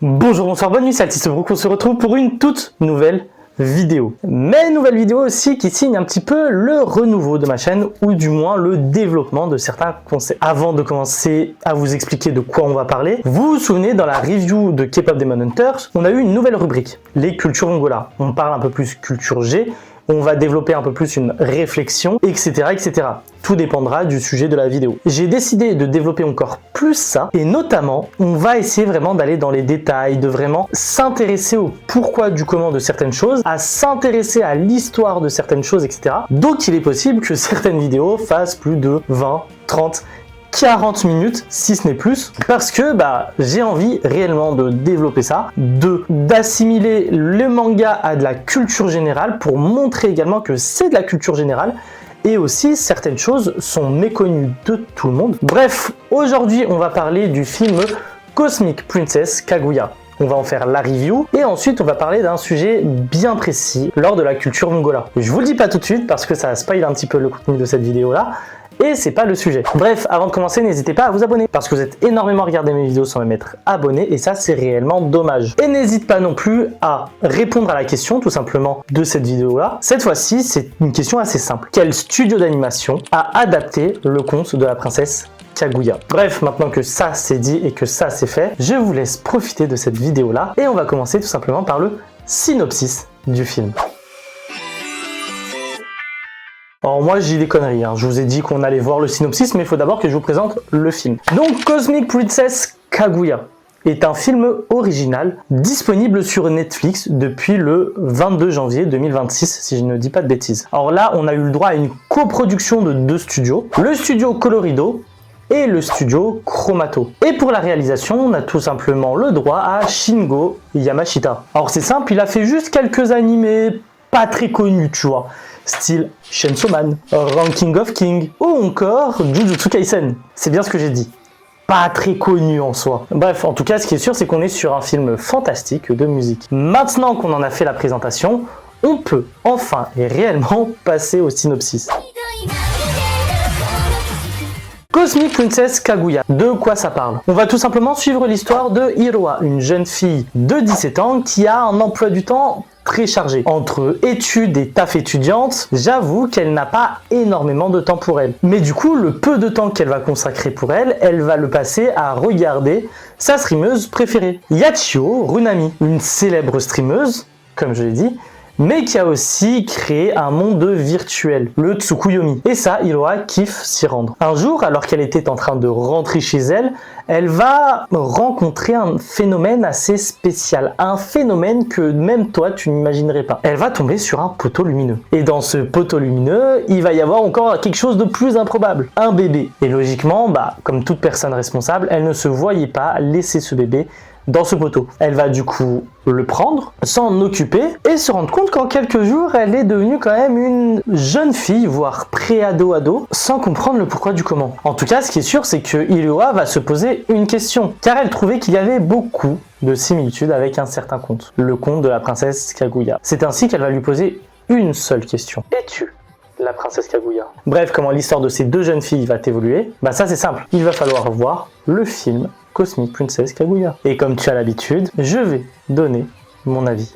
Bonjour, bonsoir, bonne nuit, c'est Altis Brook, on se retrouve pour une toute nouvelle vidéo. Mais nouvelle vidéo aussi qui signe un petit peu le renouveau de ma chaîne, ou du moins le développement de certains concepts. Avant de commencer à vous expliquer de quoi on va parler, vous vous souvenez, dans la review de K-Pop Demon Hunters, on a eu une nouvelle rubrique, les cultures mongola. On parle un peu plus culture G, on va développer un peu plus une réflexion, etc., etc. Tout dépendra du sujet de la vidéo. J'ai décidé de développer encore plus ça, et notamment, on va essayer vraiment d'aller dans les détails, de vraiment s'intéresser au pourquoi du comment de certaines choses, à s'intéresser à l'histoire de certaines choses, etc. Donc il est possible que certaines vidéos fassent plus de 20, 30, 40 minutes, si ce n'est plus, parce que j'ai envie réellement de développer ça, d'assimiler le manga à de la culture générale pour montrer également que c'est de la culture générale, et aussi certaines choses sont méconnues de tout le monde. Bref, aujourd'hui on va parler du film Cosmic Princess Kaguya. On va en faire la review et ensuite on va parler d'un sujet bien précis lors de la culture mongola. Je vous le dis pas tout de suite parce que ça spoil un petit peu le contenu de cette vidéo là. Et c'est pas le sujet. Bref, avant de commencer, n'hésitez pas à vous abonner parce que vous êtes énormément à regarder mes vidéos sans même être abonné et ça c'est réellement dommage. Et n'hésite pas non plus à répondre à la question tout simplement de cette vidéo là. Cette fois-ci, c'est une question assez simple. Quel studio d'animation a adapté le conte de la princesse Kaguya? Bref, maintenant que ça c'est dit et que ça c'est fait, je vous laisse profiter de cette vidéo là et on va commencer tout simplement par le synopsis du film. Alors moi j'ai des conneries, je vous ai dit qu'on allait voir le synopsis, mais il faut d'abord que je vous présente le film. Donc Cosmic Princess Kaguya est un film original disponible sur Netflix depuis le 22 janvier 2026, si je ne dis pas de bêtises. Alors là, on a eu le droit à une coproduction de deux studios, le studio Colorido et le studio Chromato. Et pour la réalisation, on a tout simplement le droit à Shingo Yamashita. Alors c'est simple, il a fait juste quelques animés pas très connus, tu vois. Style Chainsaw Man, Ranking of King, ou encore Jujutsu Kaisen. C'est bien ce que j'ai dit. Pas très connu en soi. Bref, en tout cas, ce qui est sûr, c'est qu'on est sur un film fantastique de musique. Maintenant qu'on en a fait la présentation, on peut enfin et réellement passer au synopsis. Cosmic Princess Kaguya, de quoi ça parle? On va tout simplement suivre l'histoire de Hiroa, une jeune fille de 17 ans qui a un emploi du temps très chargé. Entre études et taf étudiante, j'avoue qu'elle n'a pas énormément de temps pour elle. Mais du coup, le peu de temps qu'elle va consacrer pour elle, elle va le passer à regarder sa streameuse préférée, Yachio Runami, une célèbre streameuse, comme je l'ai dit, mais qui a aussi créé un monde virtuel, le Tsukuyomi. Et ça, Hiroa kiffe s'y rendre. Un jour, alors qu'elle était en train de rentrer chez elle, elle va rencontrer un phénomène assez spécial. Un phénomène que même toi, tu n'imaginerais pas. Elle va tomber sur un poteau lumineux. Et dans ce poteau lumineux, il va y avoir encore quelque chose de plus improbable. Un bébé. Et logiquement, comme toute personne responsable, elle ne se voyait pas laisser ce bébé dans ce poteau. Elle va du coup le prendre, s'en occuper et se rendre compte qu'en quelques jours, elle est devenue quand même une jeune fille, voire pré-ado, sans comprendre le pourquoi du comment. En tout cas, ce qui est sûr, c'est que Hiroa va se poser une question, car elle trouvait qu'il y avait beaucoup de similitudes avec un certain conte, le conte de la princesse Kaguya. C'est ainsi qu'elle va lui poser une seule question. Es-tu la princesse Kaguya? Bref, comment l'histoire de ces deux jeunes filles va évoluer? Ça c'est simple, il va falloir voir le film Cosmic Princess Kaguya. Et comme tu as l'habitude, je vais donner mon avis.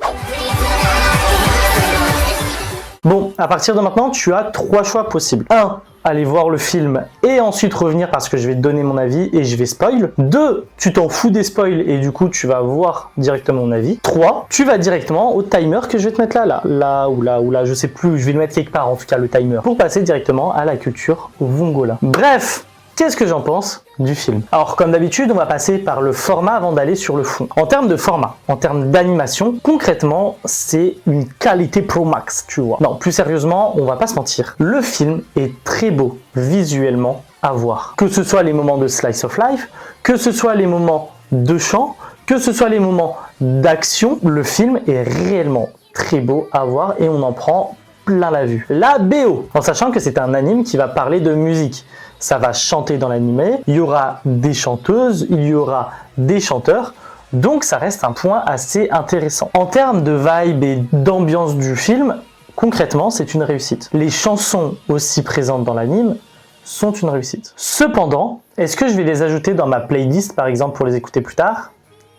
Bon, à partir de maintenant, tu as 3 choix possibles. 1. Aller voir le film et ensuite revenir parce que je vais te donner mon avis et je vais spoil. 2. Tu t'en fous des spoils et du coup tu vas voir directement mon avis. 3. Tu vas directement au timer que je vais te mettre là, je sais plus, je vais le mettre quelque part en tout cas le timer, pour passer directement à la culture mongola. Bref, qu'est-ce que j'en pense du film? Alors comme d'habitude, on va passer par le format avant d'aller sur le fond. En termes de format, en termes d'animation, concrètement, c'est une qualité pro max, tu vois. Non, plus sérieusement, on va pas se mentir. Le film est très beau visuellement à voir. Que ce soit les moments de slice of life, que ce soit les moments de chant, que ce soit les moments d'action, le film est réellement très beau à voir et on en prend plein la vue. La BO, en sachant que c'est un anime qui va parler de musique. Ça va chanter dans l'animé, il y aura des chanteuses, il y aura des chanteurs, donc ça reste un point assez intéressant. En termes de vibe et d'ambiance du film, concrètement, c'est une réussite. Les chansons aussi présentes dans l'anime sont une réussite. Cependant, est-ce que je vais les ajouter dans ma playlist, par exemple, pour les écouter plus tard?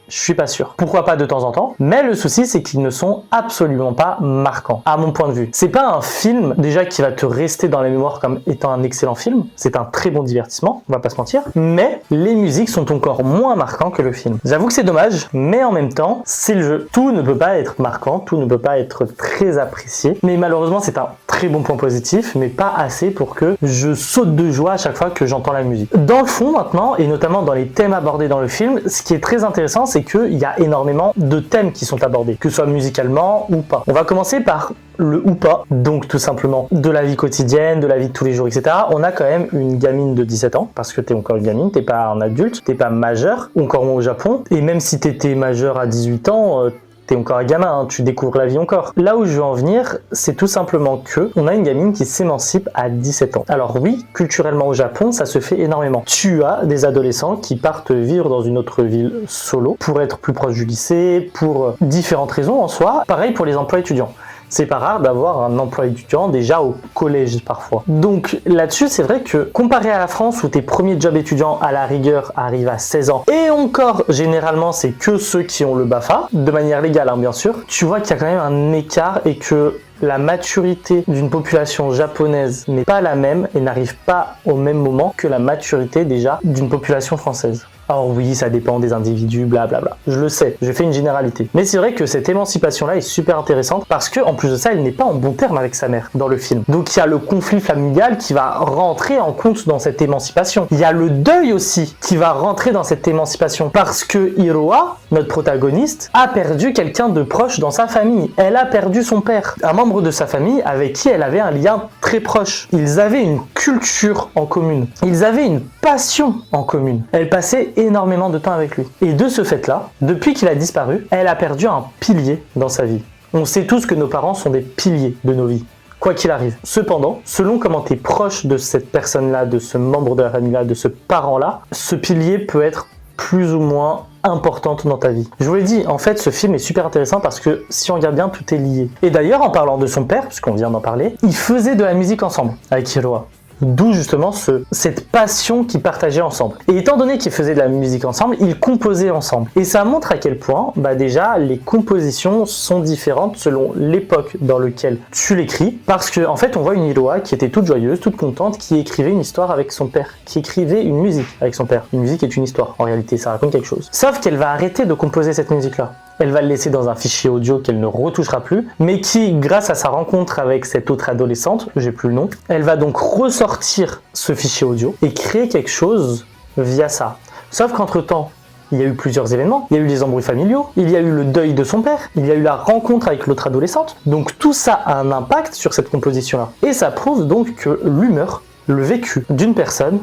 Je suis pas sûr. Pourquoi pas de temps en temps, mais le souci c'est qu'ils ne sont absolument pas marquants, à mon point de vue. C'est pas un film déjà qui va te rester dans la mémoire comme étant un excellent film, c'est un très bon divertissement, on va pas se mentir, mais les musiques sont encore moins marquantes que le film. J'avoue que c'est dommage, mais en même temps, c'est le jeu. Tout ne peut pas être marquant, tout ne peut pas être très apprécié, mais malheureusement c'est un très bon point positif, mais pas assez pour que je saute de joie à chaque fois que j'entends la musique. Dans le fond maintenant, et notamment dans les thèmes abordés dans le film, ce qui est très intéressant, c'est qu'il y a énormément de thèmes qui sont abordés, que ce soit musicalement ou pas. On va commencer par le ou pas, donc tout simplement de la vie quotidienne, de la vie de tous les jours, etc. On a quand même une gamine de 17 ans, parce que t'es encore une gamine, t'es pas un adulte, t'es pas majeur, encore moins au Japon, et même si t'étais majeur à 18 ans, t'es encore un gamin, hein, tu découvres la vie encore. Là où je veux en venir, c'est tout simplement que on a une gamine qui s'émancipe à 17 ans. Alors oui, culturellement au Japon, ça se fait énormément. Tu as des adolescents qui partent vivre dans une autre ville solo pour être plus proche du lycée, pour différentes raisons en soi. Pareil pour les emplois étudiants. C'est pas rare d'avoir un emploi étudiant déjà au collège parfois. Donc là-dessus, c'est vrai que comparé à la France où tes premiers jobs étudiants à la rigueur arrivent à 16 ans, et encore généralement c'est que ceux qui ont le BAFA, de manière légale hein, bien sûr, tu vois qu'il y a quand même un écart et que la maturité d'une population japonaise n'est pas la même et n'arrive pas au même moment que la maturité déjà d'une population française. Alors oui, ça dépend des individus, blablabla. Je le sais, je fais une généralité. Mais c'est vrai que cette émancipation-là est super intéressante parce que, en plus de ça, elle n'est pas en bon terme avec sa mère dans le film. Donc il y a le conflit familial qui va rentrer en compte dans cette émancipation. Il y a le deuil aussi qui va rentrer dans cette émancipation parce que Hiroa, notre protagoniste, a perdu quelqu'un de proche dans sa famille. Elle a perdu son père, un membre de sa famille avec qui elle avait un lien très proche. Ils avaient une culture en commune. Ils avaient une passion en commune. Elle passait énormément de temps avec lui. Et de ce fait-là, depuis qu'il a disparu, elle a perdu un pilier dans sa vie. On sait tous que nos parents sont des piliers de nos vies, quoi qu'il arrive. Cependant, selon comment tu es proche de cette personne-là, de ce membre de la famille-là, de ce parent-là, ce pilier peut être plus ou moins importante dans ta vie. Je vous l'ai dit, en fait, ce film est super intéressant parce que si on regarde bien, tout est lié. Et d'ailleurs, en parlant de son père, puisqu'on vient d'en parler, ils faisaient de la musique ensemble avec Hiroa. D'où justement cette passion qu'ils partageaient ensemble. Et étant donné qu'ils faisaient de la musique ensemble, ils composaient ensemble. Et ça montre à quel point, déjà, les compositions sont différentes selon l'époque dans laquelle tu l'écris. Parce que, en fait, on voit une Hiroa qui était toute joyeuse, toute contente, qui écrivait une histoire avec son père, qui écrivait une musique avec son père. Une musique est une histoire, en réalité, ça raconte quelque chose. Sauf qu'elle va arrêter de composer cette musique-là. Elle va le laisser dans un fichier audio qu'elle ne retouchera plus, mais qui, grâce à sa rencontre avec cette autre adolescente, j'ai plus le nom, elle va donc ressortir ce fichier audio et créer quelque chose via ça. Sauf qu'entre-temps, il y a eu plusieurs événements, il y a eu des embrouilles familiaux, il y a eu le deuil de son père, il y a eu la rencontre avec l'autre adolescente, donc tout ça a un impact sur cette composition-là. Et ça prouve donc que l'humeur, le vécu d'une personne,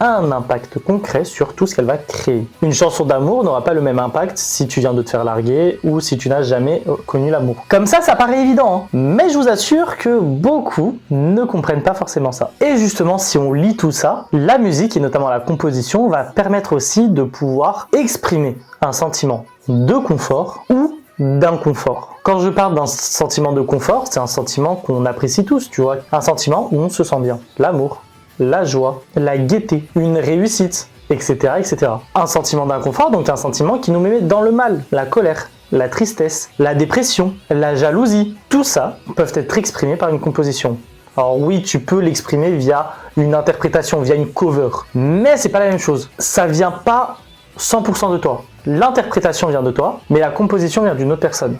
a un impact concret sur tout ce qu'elle va créer. Une chanson d'amour n'aura pas le même impact si tu viens de te faire larguer ou si tu n'as jamais connu l'amour. Comme ça paraît évident, hein, mais je vous assure que beaucoup ne comprennent pas forcément ça. Et justement, si on lit tout ça, la musique et notamment la composition va permettre aussi de pouvoir exprimer un sentiment de confort ou d'inconfort. Quand je parle d'un sentiment de confort, c'est un sentiment qu'on apprécie tous, tu vois. Un sentiment où on se sent bien. L'amour, la joie, la gaieté, une réussite, etc., etc. Un sentiment d'inconfort, donc un sentiment qui nous met dans le mal, la colère, la tristesse, la dépression, la jalousie. Tout ça peuvent être exprimés par une composition. Alors oui, tu peux l'exprimer via une interprétation, via une cover, mais c'est pas la même chose. Ça vient pas 100% de toi. L'interprétation vient de toi, mais la composition vient d'une autre personne.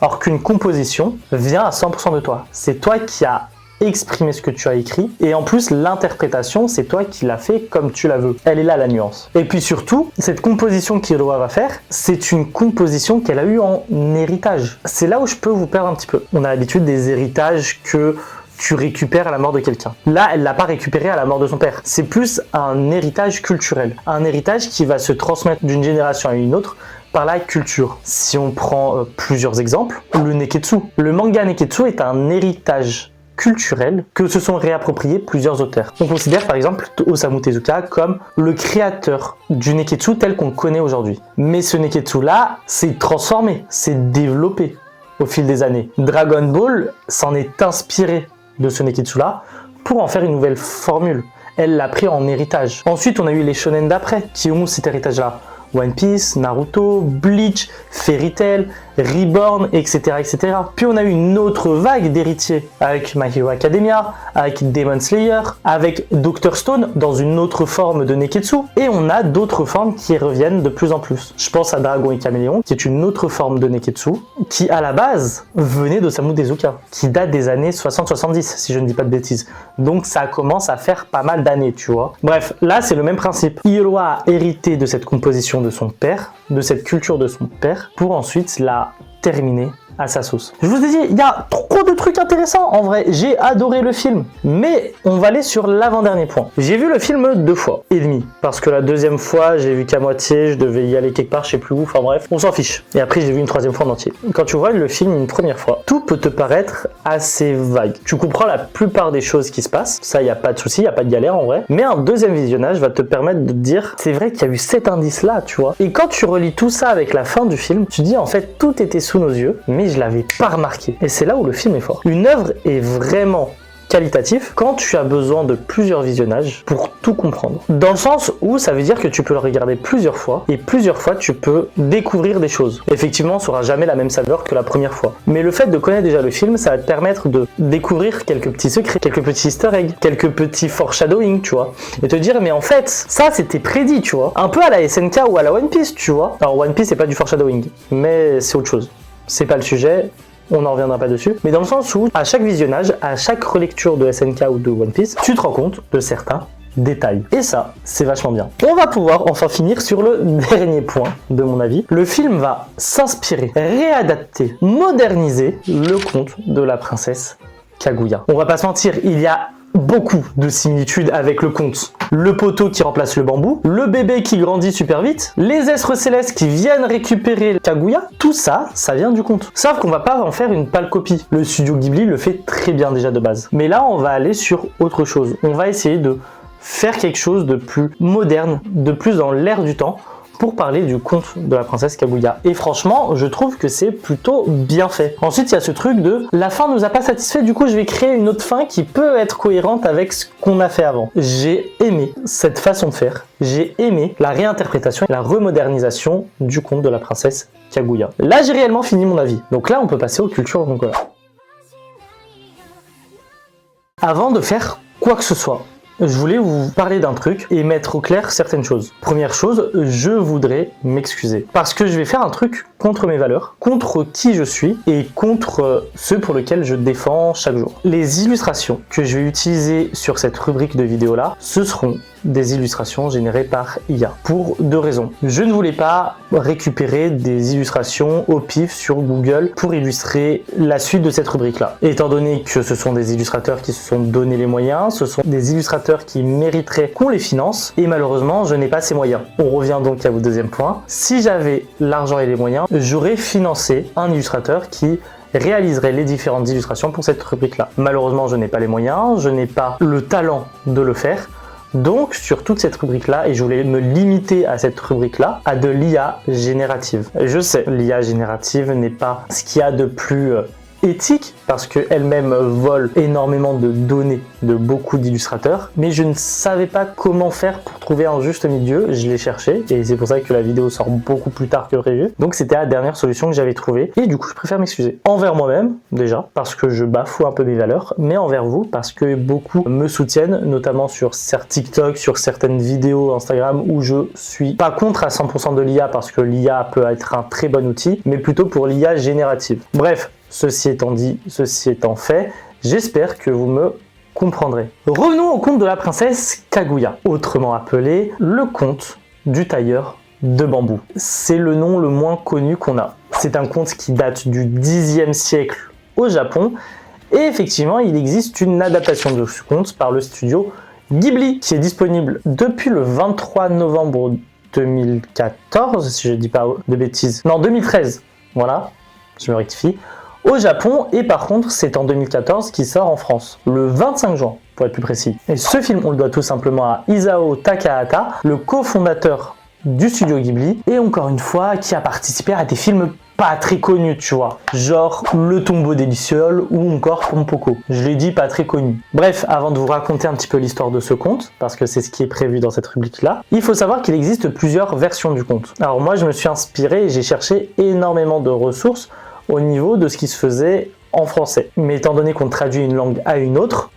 Alors qu'une composition vient à 100% de toi. C'est toi qui as exprimer ce que tu as écrit et en plus l'interprétation c'est toi qui l'as fait comme tu la veux. Elle est là la nuance. Et puis surtout cette composition qu'Hiroa va faire, c'est une composition qu'elle a eue en héritage. C'est là où je peux vous perdre un petit peu. On a l'habitude des héritages que tu récupères à la mort de quelqu'un. Là, elle l'a pas récupéré à la mort de son père. C'est plus un héritage culturel. Un héritage qui va se transmettre d'une génération à une autre par la culture. Si on prend plusieurs exemples, le Neketsu. Le manga Neketsu est un héritage culturel que se sont réappropriés plusieurs auteurs. On considère par exemple Osamu Tezuka comme le créateur du Neketsu tel qu'on le connaît aujourd'hui. Mais ce Neketsu là, s'est transformé, s'est développé au fil des années. Dragon Ball s'en est inspiré de ce Neketsu là pour en faire une nouvelle formule. Elle l'a pris en héritage. Ensuite, on a eu les shonen d'après qui ont cet héritage là. One Piece, Naruto, Bleach, Fairy Tail, Reborn, etc., etc. Puis on a eu une autre vague d'héritiers avec My Hero Academia, avec Demon Slayer, avec Dr. Stone dans une autre forme de Neketsu, et on a d'autres formes qui reviennent de plus en plus. Je pense à Dragon et Caméléon, qui est une autre forme de Neketsu, qui à la base venait d'Osamu Tezuka, qui date des années 60-70, si je ne dis pas de bêtises. Donc ça commence à faire pas mal d'années, tu vois. Bref, là c'est le même principe. Iroha a hérité de cette composition de son père, de cette culture de son père, pour ensuite la terminer à sa sauce. Je vous ai dit, il y a trop de trucs intéressants en vrai, j'ai adoré le film. Mais on va aller sur l'avant-dernier point. J'ai vu le film 2 fois et demi, parce que la deuxième fois, j'ai vu qu'à moitié, je devais y aller quelque part, je sais plus où, enfin bref, on s'en fiche. Et après, j'ai vu une 3e fois en entier. Quand tu vois le film une première fois, tout peut te paraître assez vague. Tu comprends la plupart des choses qui se passent, ça, il n'y a pas de souci, il n'y a pas de galère en vrai. Mais un deuxième visionnage va te permettre de te dire, c'est vrai qu'il y a eu cet indice-là, tu vois. Et quand tu relis tout ça avec la fin du film, tu dis en fait, tout était sous nos yeux, mais je l'avais pas remarqué. Et c'est là où le film est fort. Une œuvre est vraiment qualitatif quand tu as besoin de plusieurs visionnages pour tout comprendre. Dans le sens où ça veut dire que tu peux le regarder plusieurs fois et plusieurs fois tu peux découvrir des choses. Effectivement, ça sera jamais la même saveur que la première fois. Mais le fait de connaître déjà le film, ça va te permettre de découvrir quelques petits secrets, quelques petits easter eggs, quelques petits foreshadowing, tu vois. Et te dire, mais en fait, ça c'était prédit, tu vois. Un peu à la SNK ou à la One Piece, tu vois. Alors One Piece c'est pas du foreshadowing, mais c'est autre chose. C'est pas le sujet. On n'en reviendra pas dessus, mais dans le sens où à chaque visionnage, à chaque relecture de SNK ou de One Piece, tu te rends compte de certains détails. Et ça, c'est vachement bien. On va pouvoir enfin finir sur le dernier point, de mon avis. Le film va s'inspirer, réadapter, moderniser le conte de la princesse Kaguya. On va pas se mentir, il y a beaucoup de similitudes avec le conte. Le poteau qui remplace le bambou, le bébé qui grandit super vite, les êtres célestes qui viennent récupérer Kaguya, tout ça, ça vient du conte. Sauf qu'on va pas en faire une pâle copie. Le studio Ghibli le fait très bien déjà de base. Mais là, on va aller sur autre chose. On va essayer de faire quelque chose de plus moderne, de plus dans l'air du temps, pour parler du conte de la princesse Kaguya. Et franchement, je trouve que c'est plutôt bien fait. Ensuite, il y a ce truc de la fin nous a pas satisfait, du coup je vais créer une autre fin qui peut être cohérente avec ce qu'on a fait avant. J'ai aimé cette façon de faire. J'ai aimé la réinterprétation et la remodernisation du conte de la princesse Kaguya. Là, j'ai réellement fini mon avis. Donc là, on peut passer aux cultures donc voilà. Avant de faire quoi que ce soit, je voulais vous parler d'un truc et mettre au clair certaines choses. Première chose, je voudrais m'excuser. Parce que je vais faire un truc contre mes valeurs, contre qui je suis et contre ceux pour lesquels je défends chaque jour. Les illustrations que je vais utiliser sur cette rubrique de vidéo là, ce seront des illustrations générées par IA. Pour 2 raisons. Je ne voulais pas récupérer des illustrations au pif sur Google pour illustrer la suite de cette rubrique-là. Étant donné que ce sont des illustrateurs qui se sont donné les moyens, ce sont des illustrateurs qui mériteraient qu'on les finance, et malheureusement, je n'ai pas ces moyens. On revient donc à votre deuxième point. Si j'avais l'argent et les moyens, j'aurais financé un illustrateur qui réaliserait les différentes illustrations pour cette rubrique-là. Malheureusement, je n'ai pas les moyens, je n'ai pas le talent de le faire. Donc, sur toute cette rubrique-là, et je voulais me limiter à cette rubrique-là, à de l'IA générative. Je sais, l'IA générative n'est pas ce qu'il y a de plus éthique, parce qu'elle-même vole énormément de données de beaucoup d'illustrateurs, mais je ne savais pas comment faire pour trouver un juste milieu. Je l'ai cherché, et c'est pour ça que la vidéo sort beaucoup plus tard que prévu. Donc c'était la dernière solution que j'avais trouvée, et du coup je préfère m'excuser. Envers moi-même, déjà, parce que je bafoue un peu mes valeurs, mais envers vous, parce que beaucoup me soutiennent, notamment sur certains TikTok, sur certaines vidéos Instagram, où je suis pas contre à 100% de l'IA, parce que l'IA peut être un très bon outil, mais plutôt pour l'IA générative. Bref, ceci étant dit, ceci étant fait, j'espère que vous me comprendrez. Revenons au conte de la princesse Kaguya, autrement appelé le conte du tailleur de bambou. C'est le nom le moins connu qu'on a. C'est un conte qui date du Xe siècle au Japon, et effectivement, il existe une adaptation de ce conte par le studio Ghibli, qui est disponible depuis le 23 novembre 2014, si je dis pas de bêtises. Non, 2013, voilà, je me rectifie. Au Japon, et par contre c'est en 2014 qui sort en France, le 25 juin pour être plus précis. Et ce film, on le doit tout simplement à Isao Takahata, le cofondateur du studio Ghibli et encore une fois qui a participé à des films pas très connus, tu vois, genre Le Tombeau des Lucioles ou encore Pompoko. Je l'ai dit, pas très connu. Bref, avant de vous raconter un petit peu l'histoire de ce conte, parce que c'est ce qui est prévu dans cette rubrique-là, il faut savoir qu'il existe plusieurs versions du conte. Alors moi, je me suis inspiré et j'ai cherché énormément de ressources au niveau de ce qui se faisait en français. Mais étant donné qu'on traduit une langue à une autre,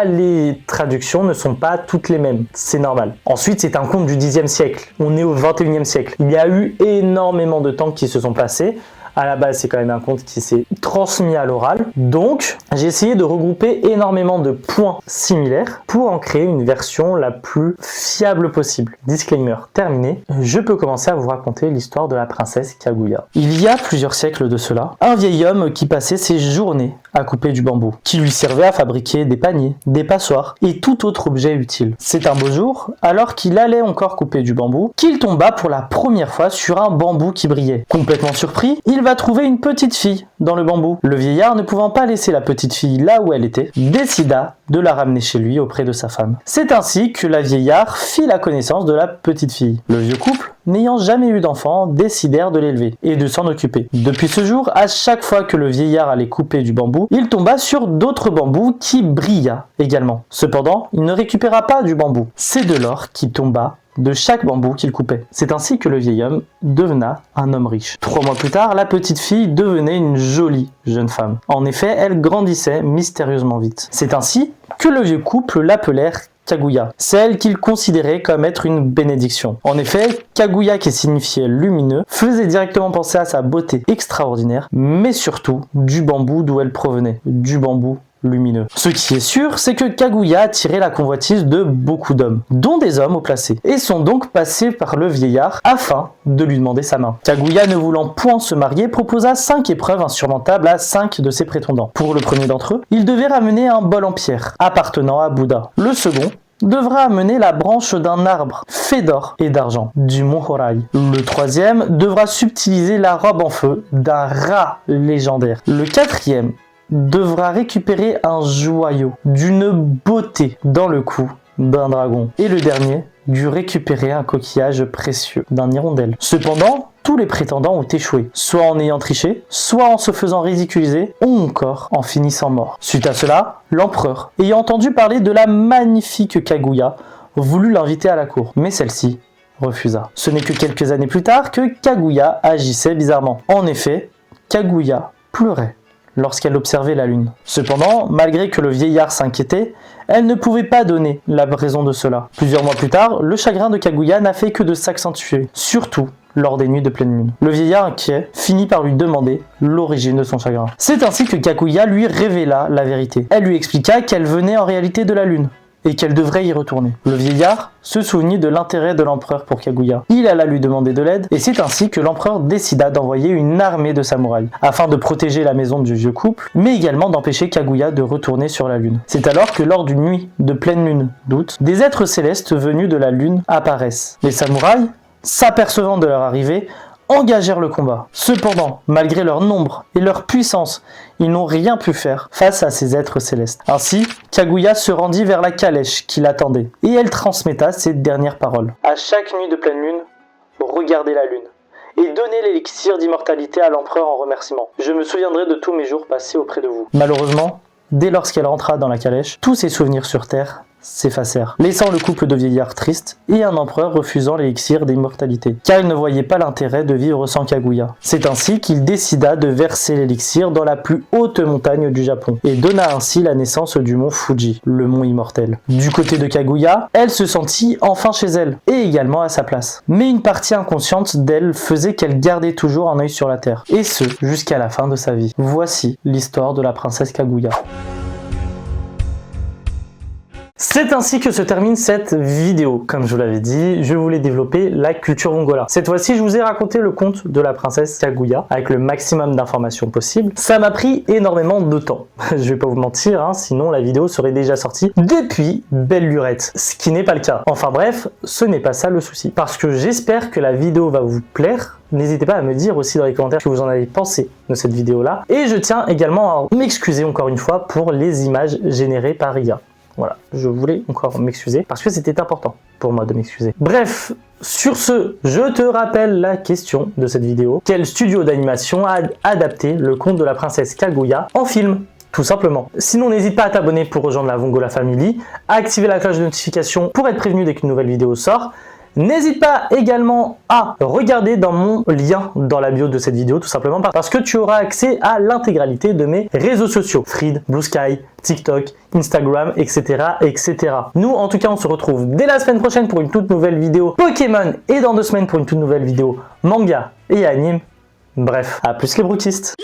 les traductions ne sont pas toutes les mêmes. C'est normal. Ensuite, c'est un conte du Xe siècle. On est au XXIe siècle. Il y a eu énormément de temps qui se sont passés. À la base, c'est quand même un conte qui s'est transmis à l'oral. Donc, j'ai essayé de regrouper énormément de points similaires pour en créer une version la plus fiable possible. Disclaimer terminé. Je peux commencer à vous raconter l'histoire de la princesse Kaguya. Il y a plusieurs siècles de cela, un vieil homme qui passait ses journées à couper du bambou, qui lui servait à fabriquer des paniers, des passoires et tout autre objet utile. C'est un beau jour, alors qu'il allait encore couper du bambou, qu'il tomba pour la première fois sur un bambou qui brillait. Complètement surpris, il va trouver une petite fille dans le bambou. Le vieillard, ne pouvant pas laisser la petite fille là où elle était, décida de la ramener chez lui auprès de sa femme. C'est ainsi que la vieillard fit la connaissance de la petite fille. Le vieux couple, n'ayant jamais eu d'enfant, décidèrent de l'élever et de s'en occuper. Depuis ce jour, à chaque fois que le vieillard allait couper du bambou, il tomba sur d'autres bambous qui brilla également. Cependant, il ne récupéra pas du bambou. C'est de l'or qui tomba de chaque bambou qu'il coupait. C'est ainsi que le vieil homme devena un homme riche. 3 mois plus tard, la petite fille devenait une jolie jeune femme. En effet, elle grandissait mystérieusement vite. C'est ainsi que le vieux couple l'appelèrent Kaguya, celle qu'il considérait comme être une bénédiction. En effet, Kaguya, qui signifiait lumineux, faisait directement penser à sa beauté extraordinaire, mais surtout du bambou d'où elle provenait, du bambou lumineux. Ce qui est sûr, c'est que Kaguya attirait la convoitise de beaucoup d'hommes, dont des hommes haut placés, et sont donc passés par le vieillard afin de lui demander sa main. Kaguya, ne voulant point se marier, proposa 5 épreuves insurmontables à 5 de ses prétendants. Pour le premier d'entre eux, il devait ramener un bol en pierre appartenant à Bouddha. Le second devra amener la branche d'un arbre fait d'or et d'argent, du mont Horai. Le troisième devra subtiliser la robe en feu d'un rat légendaire. Le quatrième devra récupérer un joyau d'une beauté dans le cou d'un dragon. Et le dernier dut récupérer un coquillage précieux d'un hirondelle. Cependant, tous les prétendants ont échoué, soit en ayant triché, soit en se faisant ridiculiser, ou encore en finissant mort. Suite à cela, l'empereur, ayant entendu parler de la magnifique Kaguya, voulut l'inviter à la cour, mais celle-ci refusa. Ce n'est que quelques années plus tard que Kaguya agissait bizarrement. En effet, Kaguya pleurait lorsqu'elle observait la lune. Cependant, malgré que le vieillard s'inquiétait, elle ne pouvait pas donner la raison de cela. Plusieurs mois plus tard, le chagrin de Kaguya n'a fait que de s'accentuer, surtout lors des nuits de pleine lune. Le vieillard inquiet finit par lui demander l'origine de son chagrin. C'est ainsi que Kaguya lui révéla la vérité. Elle lui expliqua qu'elle venait en réalité de la lune, et qu'elle devrait y retourner. Le vieillard se souvenit de l'intérêt de l'empereur pour Kaguya. Il alla lui demander de l'aide, et c'est ainsi que l'empereur décida d'envoyer une armée de samouraïs, afin de protéger la maison du vieux couple, mais également d'empêcher Kaguya de retourner sur la lune. C'est alors que lors d'une nuit de pleine lune d'août, des êtres célestes venus de la lune apparaissent. Les samouraïs, s'apercevant de leur arrivée, engagèrent le combat. Cependant, malgré leur nombre et leur puissance, ils n'ont rien pu faire face à ces êtres célestes. Ainsi, Kaguya se rendit vers la calèche qui l'attendait, et elle transmetta ces dernières paroles. À chaque nuit de pleine lune, regardez la lune, et donnez l'élixir d'immortalité à l'empereur en remerciement. Je me souviendrai de tous mes jours passés auprès de vous. Malheureusement, dès lorsqu'elle rentra dans la calèche, tous ses souvenirs sur Terre s'effacèrent, laissant le couple de vieillards triste et un empereur refusant l'élixir d'immortalité, car il ne voyait pas l'intérêt de vivre sans Kaguya. C'est ainsi qu'il décida de verser l'élixir dans la plus haute montagne du Japon, et donna ainsi la naissance du mont Fuji, le mont immortel. Du côté de Kaguya, elle se sentit enfin chez elle, et également à sa place. Mais une partie inconsciente d'elle faisait qu'elle gardait toujours un œil sur la terre, et ce, jusqu'à la fin de sa vie. Voici l'histoire de la princesse Kaguya. C'est ainsi que se termine cette vidéo. Comme je vous l'avais dit, je voulais développer la culture mongola. Cette fois-ci, je vous ai raconté le conte de la princesse Kaguya avec le maximum d'informations possibles. Ça m'a pris énormément de temps. Je vais pas vous mentir, sinon la vidéo serait déjà sortie depuis belle lurette, ce qui n'est pas le cas. Enfin bref, ce n'est pas ça le souci. Parce que j'espère que la vidéo va vous plaire. N'hésitez pas à me dire aussi dans les commentaires ce que vous en avez pensé de cette vidéo-là. Et je tiens également à m'excuser encore une fois pour les images générées par IA. Voilà, je voulais encore m'excuser parce que c'était important pour moi de m'excuser. Bref, Sur ce, je te rappelle la question de cette vidéo. Quel studio d'animation a adapté le conte de la princesse Kaguya en film ? Tout simplement. Sinon, n'hésite pas à t'abonner pour rejoindre la Vongola Family, à activer la cloche de notification pour être prévenu dès qu'une nouvelle vidéo sort. N'hésite pas également à regarder dans mon lien dans la bio de cette vidéo, tout simplement parce que tu auras accès à l'intégralité de mes réseaux sociaux. Thread, Blue Sky, TikTok, Instagram, etc., etc. Nous, en tout cas, on se retrouve dès la semaine prochaine pour une toute nouvelle vidéo Pokémon et dans 2 semaines pour une toute nouvelle vidéo manga et anime. Bref, à plus les brookistes.